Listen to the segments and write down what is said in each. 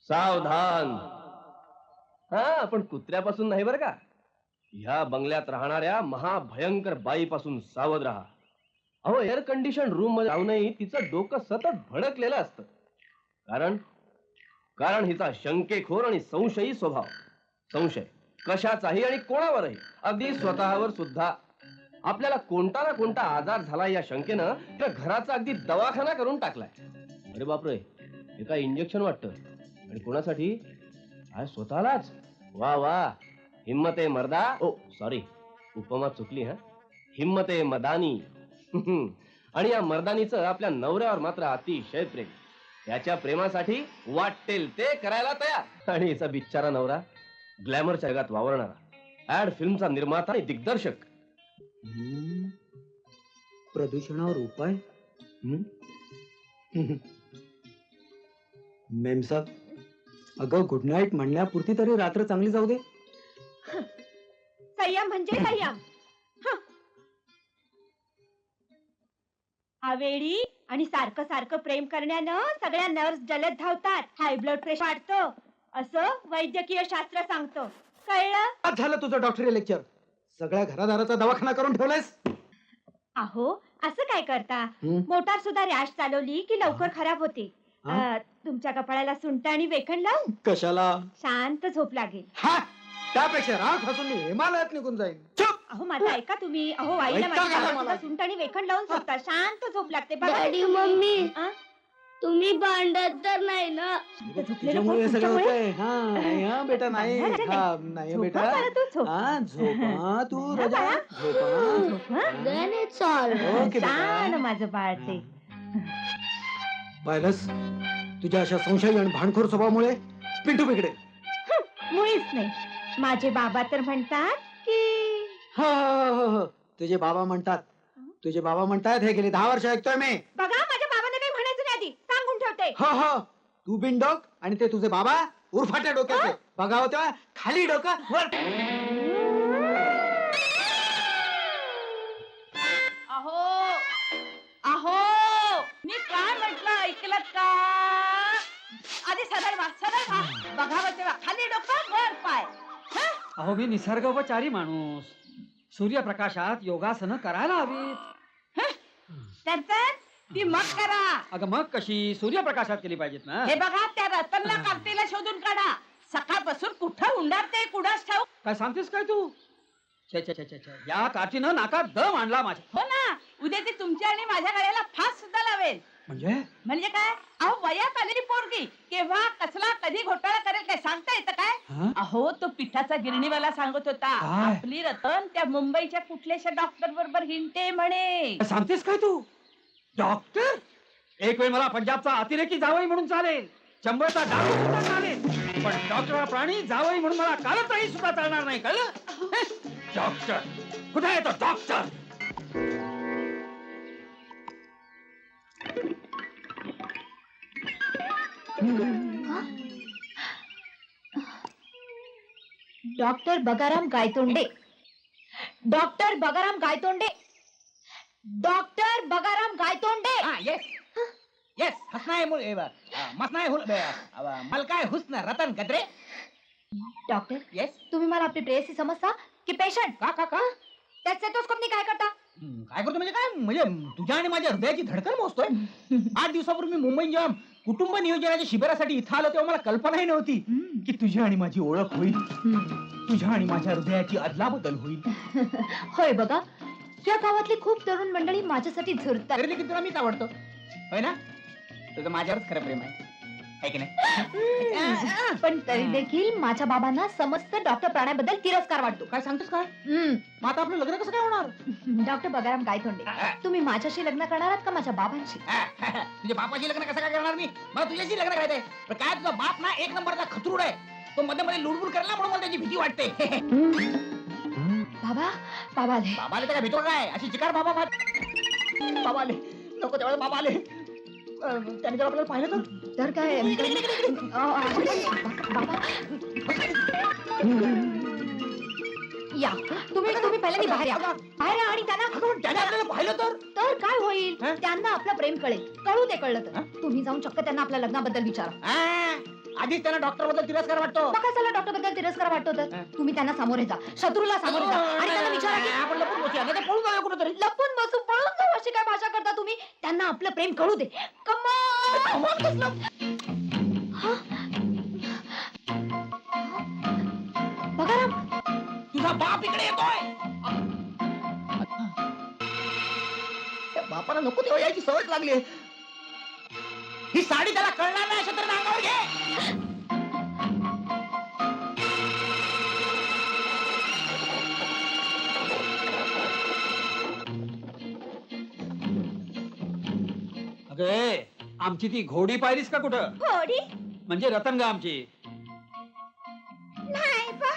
सावधान. हा, पण कुत्र्यापासून नाही बरं का. ह्या बंगल्यात राहणाऱ्या महाभयंकर बाईपासून सावध राहा. अहो, एअर कंडिशन रूम मध्ये राहूनही तिचं डोकं सतत भडकलेलं असतं. कारण हिचा शंकेखोर आणि संशयी स्वभाव. संशय कशाचाही आणि कोणावरही, अगदी स्वतःवर सुद्धा. आपल्याला कोणता ना कोणता आजार झाला या शंकेनं त्या घराचा अगदी दवाखाना करून टाकलाय. अरे बापरे, हे काय इंजेक्शन वाटतं. आणि कोणासाठी? काय स्वतःलाच? वा वा, हिम्मत आहे मर्दा. ओ सॉरी, उपमा चुकली. हा, हिम्मत आहे मदानी. आणि या मर्दानीचं आपल्या नवऱ्यावर मात्र अतिशय प्रेम. त्याच्या प्रेमासाठी वाटेल ते करायला तयार. आणि हिचा बिचारा नवरा ग्लॅमरच्या जगात वावरणारा, ऍड फिल्मचा निर्माता आणि दिग्दर्शक. प्रदूषणावर उपाय. मेम साहब, अगं गुड नाईट म्हणण्यापुरती तरी रात्र चांगली जाऊ दे. संयम म्हणजे संयम. आवेळी आणि सारखं सारखं प्रेम करण्यानं सगळ्या नर्स जलद धावतात, हाय ब्लड प्रेशर वाढतं, असं वैद्यकीय शास्त्र सांगतो. कळलं? आज झालं तुझं डॉक्टरी लेक्चर. सगळ्या घरादाराचा दवाखाना करून ठेवलायस. अहो, असं काय करता? मोटार सुद्धा रॅश चालवली की लवकर खराब होते. तुमच्या कपाळाला सुंठ आणि वेखण लावून कशाला? शांत झोप लागेल. हा, त्यापेक्षा राग हसून मी हिमालयात निघून जाईन. अहो माझं ऐका तुम्ही. अहो आईला माझ्या सुंठ आणि वेखण लावून झोपता, शांत झोप लागते. डॅडी मम्मी, तुम्ही भांडत तर नाही ना? तुझ्यामुळे सगळं होतंय. हा बेटा, नाही. हा नाही बेटा. हा, झोपा तू रजा, झोपा. ओके बेटा. माझं बाळते. पाहिलंस, तुझ्या अशा संशयी आणि भांडखोर स्वभावामुळे पिंटू बिघडे. मुळीच नाही. माझे बाबा तर म्हणतात की तुझे बाबा म्हणतात हे गेली 10 वर्ष ऐकतोय मी. बघा, माझ्या बाबांना काही म्हणायचं नाही, आधी सांगून ठेवते. हो, तू बिनडोक आणि ते तुझे बाबा उरफाट्या डोक्याचे. बघा होत्या खाली डोकं वर. अहो मी काय म्हटलं ऐकलं का? आधी सदर वा बघावं तेव्हा खाली डोकं वर पाय. अहो, मी निसर्गोपचारी माणूस. सूर्यप्रकाशात योगासनं करायला हवीत. तर ती मग करा. अगं मग कशी? सूर्यप्रकाशात केली पाहिजेत ना. हे बघा, त्या रतनला कार्तीला शोधून काढा. सकाळपासून कुठं उंडारते कुणास ठाऊक. काय सांगतेस काय तू? या काठीनं नाकात दम आणला माझ्या. हो ना, उद्या ती तुमच्या आणि माझ्या गळ्याला फास सुद्धा लावेल. म्हणजे काय? अहो, वयात आलेली पोरगी केव्हा कसला कधी घोटाळा करेल काय सांगता येतं काय? अहो, तो पिठाचा गिरणीवाला सांगत होता, आपली रतन त्या मुंबईच्या कुठल्याशा डॉक्टर बरोबर हिंडते म्हणे. सांगतेस काय तू? डॉक्टर? एक वेळ मला पंजाबचा अतिरेकी जावई म्हणून चालेल, चंबळचा डाकू सुद्धा चालेल, पण डॉक्टर प्राणी जावई म्हणून मला कालत्रही सुद्धा चालणार नाही. कळलं? डॉक्टर कुठे आहे? तो doctor. Doctor Bagaram Gaitonde. Doctor Bagaram Gaitonde. Doctor Bagaram Gaitonde. Yes हसनाय मसनाय मलकाय हुस्न रतन गद्रे. Doctor, yes. तुम्ही मला आपली प्रेयसी समजता की पेशंट? का त्या स्टेथोस्कोपनी काय करता? काय करतो म्हणजे काय? म्हणजे तुझ्या आणि माझ्या हृदयाची धडकन मोजतोय. 8 दिवसापूर्वी मी मुंबई जेव्हा कुटुंब नियोजनाच्या शिबिरासाठी इथं आलो तेव्हा मला कल्पनाही नव्हती की तुझी आणि माझी ओळख होईल, तुझ्या आणि माझ्या हृदयाची अदलाबदल होईल. होय बघा, या गावातली खूप तरुण मंडळी माझ्यासाठी झुरतात. तरी देखील तुला मीच आवडतो, होय ना? तुझं माझ्यावरच खरं प्रेम आहे की नाही? पण तरी देखील माझ्या बाबांना समस्त डॉक्टर प्राण्याबद्दल तिरस्कार वाटतो. काय सांगतोस काय? मग आता आपलं लग्न कसं काय होणार? डॉक्टर बगाराम गायतोंडे, तुम्ही माझ्याशी लग्न करणार आहात का माझ्या बाबांशी? तुझ्या बापाशी लग्न कसं काय करणार मी? मला तुझ्याशी लग्न करायचंय. पण काय तुझा बाप ना एक नंबरचा खतरूड आहे. तो मध्ये मध्ये लुडबुड करायला म्हणून मला त्याची भीती वाटते. बाबाले तर काय भीतो काय? अशी चिकार बाबा आले नको तेवढं बाबा आले. त्याने जर आपल्याला पाहिलं तर काय? या तुम्ही पहिल्यांदा बाहेर या आणि त्याने आपल्याला पाहिलं तर काय होईल? त्यांना आपलं प्रेम कळेल. कळू दे. कळलं तर तुम्ही जाऊन चक्क त्यांना आपल्या लग्नाबद्दल विचारा. आधीच त्यांना डॉक्टर बद्दल तिरस्कार वाटतो. मग कशाला डॉक्टर बद्दल तिरस्कार वाटतो तर तुम्ही त्यांना सामोरे जा, शत्रूला सामोरे जा आणि त्यांना विचारा की आपण लपून बसूया, नाही तर पळून जाऊया कुठेतरी. लपून बसून पळून जाऊ अशी काय भाषा करता तुम्ही? त्यांना आपलं प्रेम कळू दे. कमाल! बघा राम, तुझा बाप इकडे येतोय. त्या बापाला नको तेव्हा यायची सवय लागली. ही साडी त्याला कळणार नाही अशा तऱ्हेने अंगावर घे. अगे आमची ती घोडी पाहिलीस का कुठं? घोडी म्हणजे रतनगा आमची. नाही बा,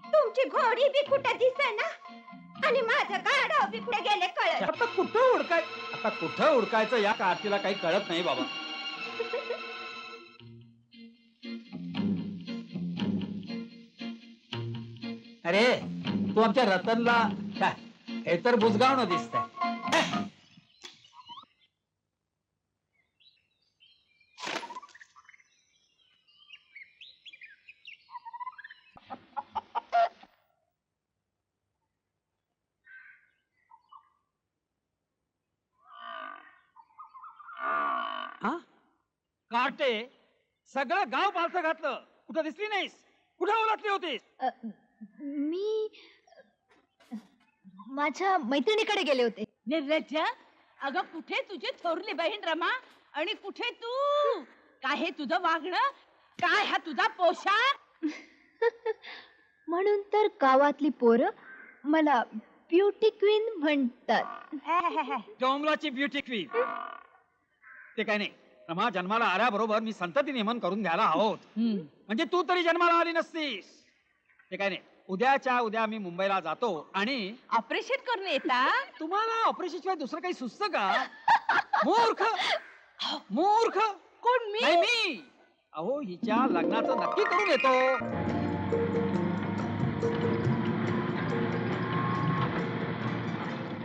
तुमची घोडी बी कुठे दिसेना आणि माझं गाढव बी कुठे गेले कळत. आता कुठं उडकायचं या कार्तीला काही कळत नाही बाबा. अरे तू आमच्या रतनला काय, हे तर बुजगावणं दिसतंय. काटे सगळं गाव पालथं घातलं, कुठं दिसली नाहीस? कुठं ओळखली होतीस? मी माझ्या मैत्रिणीकडे गेले होते. निर्लज्ज, अगं कुठे तुझी थोरली बहीण रमा आणि कुठे तू? काय हे तुझं वागणं? काय हा तुझा पोशाख? म्हणून तर गावातली पोरं मला ब्युटी क्वीन म्हणतात. डोंबलाची ब्युटी क्वीन. ते काय नाही रमा, जन्माला आल्याबरोबर मी संतती नियमन करून घ्यायला आहोत. म्हणजे तू तरी जन्माला आली नसतीस. ते काय नाही, उद्याच्या उद्या मी मुंबईला जातो आणि ऑपरेशन करून येता? तुम्हाला ऑपरेशन शिवाय दुसरं काही सुचतं का? मूर्ख मूर्ख. कोण मी? नाही मी. अहो हिच्या लग्नाचं नक्की करून येतो.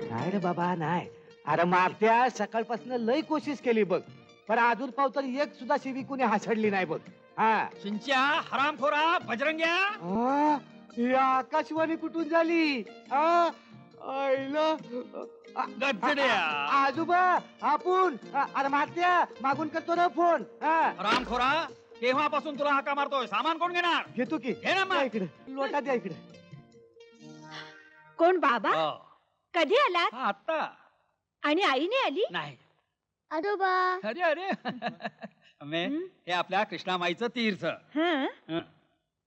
नाही रे बाबा नाही. अरे मारत्या सकाळपासून लय कोशिश केली बघ, पण अजून पाव तर एक सुद्धा शिवी कुणी हासडली नाही बघ. हा चिंच्या, हरामखोरा, बजरंग्या. आ, ही आकाशवाणी कुठून झाली? आ, आईला गजड्या. आजोबा आपण अरे मारत्या मागून करतो ना फोन. हा हरामखोरा, केव्हापासून तुला हाका मारतोय? सामान कोण घेणार? घेतो की. घे ना मग. द्या इकडे लोटा द्या इकडे. कोण बाबा? हो. कधी आलात? हा, आत्ता आणि आई नाही आली? नाही. आजोबा अरे अरे अम्मे, हे आपल्या कृष्णामाईचं तीर्थ. हं. हं.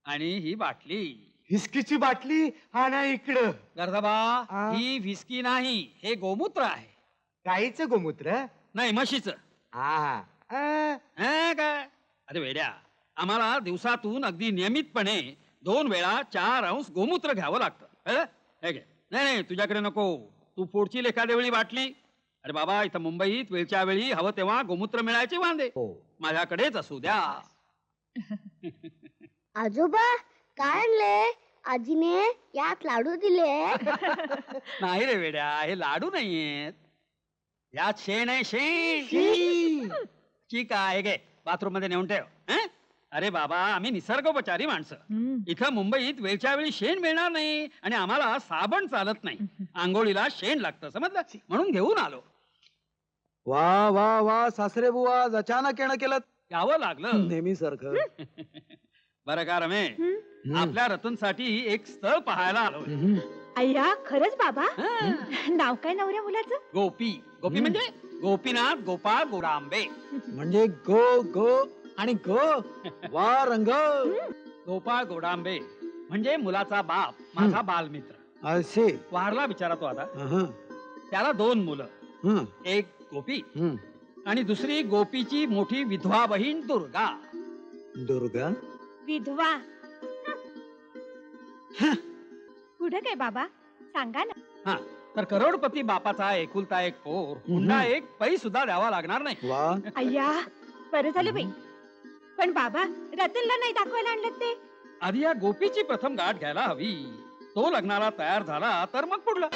आणि ही बाटली. हिसकीची बाटली हा ना इकडं. गर्दबा, हा. ही व्हिस्की नाही, हे गोमूत्र आहे. गाईचं गोमूत्र. नाही, म्हशीचं. हा हा. हं काय? अरे वेड्या, आम्हाला दिवसातून अगदी नियमितपणे 2 वेळा 4 अंश गोमूत्र घ्यावं लागतं. हं? हे घे. नाही नाही, तुझ्याकडे नको. तू पुढची एखाद्या वेळी बाटली. अरे बाबा, इथं मुंबईत वेळच्या वेळी हवं तेव्हा गोमूत्र मिळायचे वांदे. हो. माझ्याकडेच असू द्या. आजोबा काय आणले? आजीने यात लाडू दिले. नाही रे वेड्या, हे लाडू नाहीयेत. यात शेण आहे, शेण. शी. ठीक आहे, घे, बाथरूम मध्ये नेऊन ठेव. हं? अरे बाबा, आम्ही निसर्गोपचारी माणसं. इथं मुंबईत वेळच्या वेळी शेण मिळणार नाही आणि आम्हाला साबण चालत नाही. आंघोळीला शेण लागतं, समजलं? म्हणून घेऊन आलो. वा वा वा सासरे बुवा, अचानक येणं केलं. यावं लागलं. नेहमी सारखं. बरं का रमे, आपल्या रतनसाठी एक स्थळ पाहायला आलो. अय्या, खरंच बाबा? हं. नाव काय नवऱ्या मुलाचं? गोपी. गोपी म्हणजे गोपीनाथ गोपाळ गोडांबे. म्हणजे गो गो आणि गो वा रंग. गोपाळ गोडांबे म्हणजे मुलाचा बाप, माझा बालमित्र. असे. वारला बिचारा तो आता. हं, त्याला 2 मुलं. हं, एक गोपी हं. आणि दुसरी गोपीची मोठी विधवा बहीण दुर्गा. दुर्गा. विधवा. पुढं काय बाबा, सांगा ना. हा, तर करोडपती बापाचा एकुलता एक पोर, हुंडा एक पै सुद्धा द्यावा लागणार नाही. वा. अय्या, बरं झालं बाई. पण बाबा, रतनला नाही दाखवायला आणलं ते? आधी या गोपीची प्रथम गाठ घ्यायला हवी. तो लग्नाला तयार झाला तर मग पुढलं.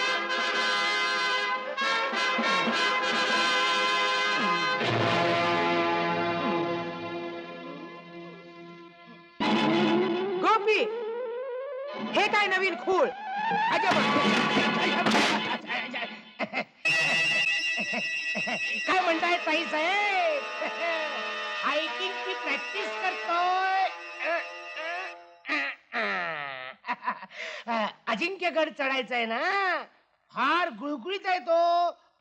हे काय नवीन खूळ काय म्हणताय ताई साहेब हायकिंग ची प्रॅक्टिस करतोय अजिंक्यगड चढायचंय ना फार गुळगुळीत आहे तो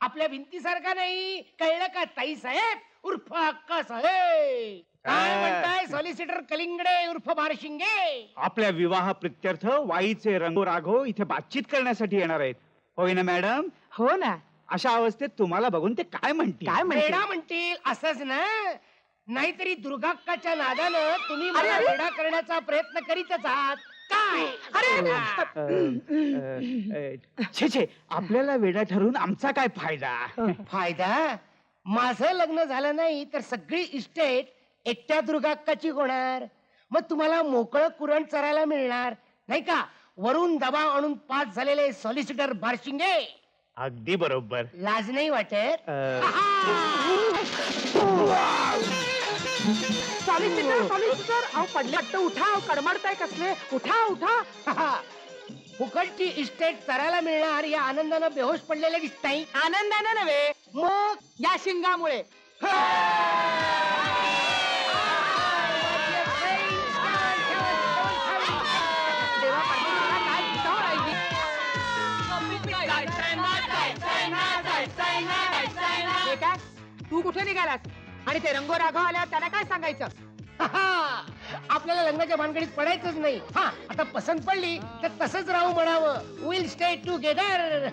आपल्या भिंतीसारखा नाही कळलं का ताई साहेब उर्फ अक्का साहेब काय म्हणताय सॉलिसिटर कलिंगडे उर्फ बारशिंगे आपल्या विवाह प्रित्यर्थ वाईचे रंगो राघव इथे बातचीत करण्यासाठी येणार आहेत होय ना मॅडम? हो ना अशा अवस्थेत तुम्हाला बघून ते काय म्हणतील? वेडा म्हणतील असंच ना नाहीतरी दुर्गाक्काच्या नादानं तुम्ही मला वेडा करण्याचा प्रयत्न करीतच आहात काय छे छे आपल्याला वेडा ठरून आमचा काय फायदा? फायदा माझं लग्न झालं नाही तर सगळी इस्टेट एकट्या दुर्गाक्काची होणार मग तुम्हाला मोकळं कुरण चरायला मिळणार नाही का वरून दबाव आणून पास झालेले सॉलिसिटर बारशिंगे अगदी बरोबर. लाज नाही वाटत पडले वाटतं उठा कडमडताय कसले उठा उठा फुकटची इस्टेट चरायला मिळणार या आनंदानं बेहोश पडलेले दिसताय आनंदानं नव्हे मग या शिंगामुळे तू कुठे निघालास आणि ते रंगो राघव आल्यावर त्याला काय सांगायचं आपल्याला लग्नाच्या भानगडीत पडायचंच नाही हा आता पसंत पडली तर तसंच राहू म्हणावं विल स्टे टुगेदर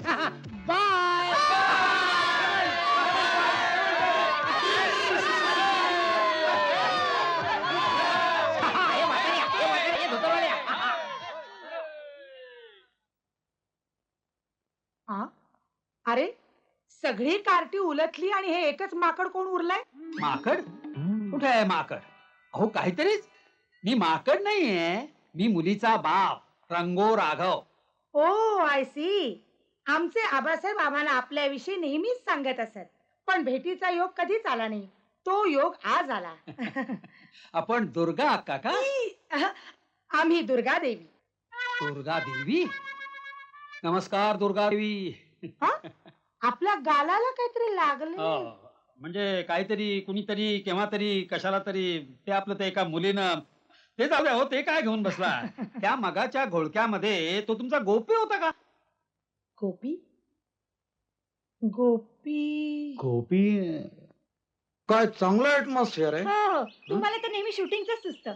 बाय अरे सगळी कार्टी उलटली आणि हे एकच माकड कोण उरलाय माकड? कुठे आहे माकड? अहो काहीतरीच. मी माकड नाहीये मी मुलीचा बाप रंगो राघव. ओ आय सी आमचे आबासाहेब आम्हाला आपल्याविषयी नेहमीच सांगत असत पण भेटीचा योग कधीच आला नाही तो योग आज आला आपण दुर्गा अक्का का? आम्ही दुर्गा देवी दुर्गा देवी. नमस्कार दुर्गा देवी. आपल्या गालाला काहीतरी लागले म्हणजे काहीतरी कुणीतरी केव्हा तरी कशाला तरी ते आपलं ते एका मुलीनं ते जाऊ द्या हो ते काय घेऊन बसला त्या मगाच्या घोळक्यामध्ये तो तुमचा गोपी होता का? गोपी गोपी गोपी काय चांगलं ऍटमॉस्फिअर आहे. हो तुम्हाला तर नेहमी शूटिंगच सुचतं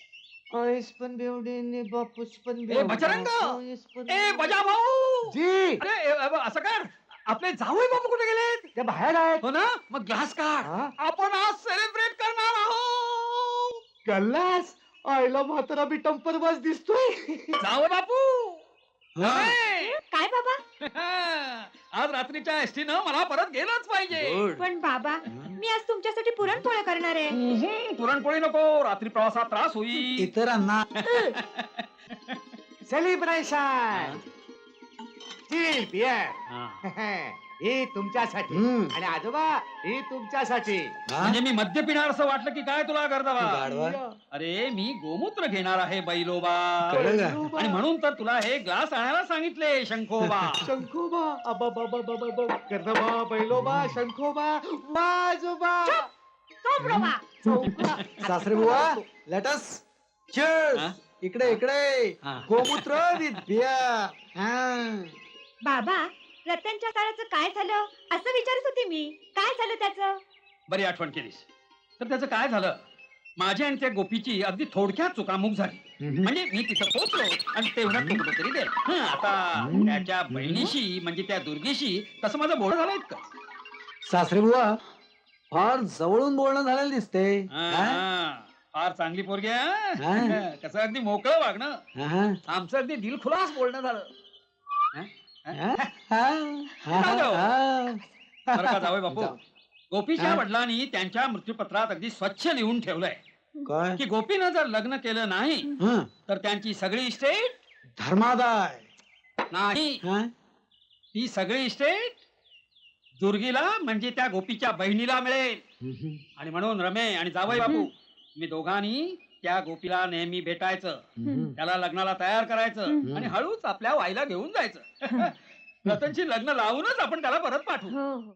आईस पण बेवडे बापूस पण ए बजरंग ए बजा भाऊ जी अरे असं कर आपले जावई बाबू कुठे गेलेत? त्या बाहेर आहेत हो ना मग ग्लास काढ आपण आज सेलिब्रेट करणार आहोत. गल्लास आईला म्हातारा बी टंपरबाज दिसतोय. जावई बापू काय बाबा आज रात्रीच्या एसटीनं मला परत गेलंच पाहिजे. पण बाबा मी आज तुमच्यासाठी पुरणपोळ्या करणार आहे. पुरणपोळी नको रात्री प्रवासात त्रास होईल. इतरांना सेलिब्रेशन हे तुमच्यासाठी आणि आजोबा हे तुमच्यासाठी म्हणजे मी मद्य पिणार असं वाटलं की काय तुला गाढवा. गर्दवा? अरे मी गोमूत्र घेणार आहे बैलोबा कळलं का? आणि म्हणून तर तुला हे ग्लास आणायला सांगितले शंखोबा. शंखोबा अबा बाबा बाबा बाबा कर्दबा बैलोबा शंखोबा वाजोबा सासरे बुवा लेटस हा? इकडे इकडे हा. गोमूत्र विद्या बाबा रतनच्या काळाचं काय झालं असं विचारत होते मी काय झालं त्याचं. बरी आठवण केलीस. तर त्याचं काय झालं माझी आणि त्या गोपीची अगदी थोडक्यात चुकामुक झाली. म्हणजे मी तिथं पोहोचलो आणि तेवढ्यात तो कुठेतरी दे आता त्याच्या बहिणीशी म्हणजे त्या दुर्गेशी तसं माझं बोलणं झालंय का? सासरे बुवा फार जवळून बोलणं झालेलं दिसते. फार चांगली पोरगी आहे. कसं अगदी मोकळं वागणं आमचं अगदी दिलखुलास बोलणं झालं. बरं का जावई बापू गोपीच्या वडिलांनी त्यांच्या मृत्यूपत्रात अगदी स्वच्छ लिहून ठेवलंय काय की गोपीनं जर लग्न केलं नाही तर त्यांची सगळी इस्टेट धर्मादाय नाही ती सगळी इस्टेट दुर्गीला म्हणजे त्या गोपीच्या बहिणीला मिळेल. आणि म्हणून रमे आणि जावई बापू मी दोघांनी त्या गोपीला नेहमी भेटायचं, त्याला लग्नाला तयार करायचं आणि हळूच आपल्या वाईला घेऊन जायचं. रतनशी लग्न लावूनच आपण त्याला परत पाठवू.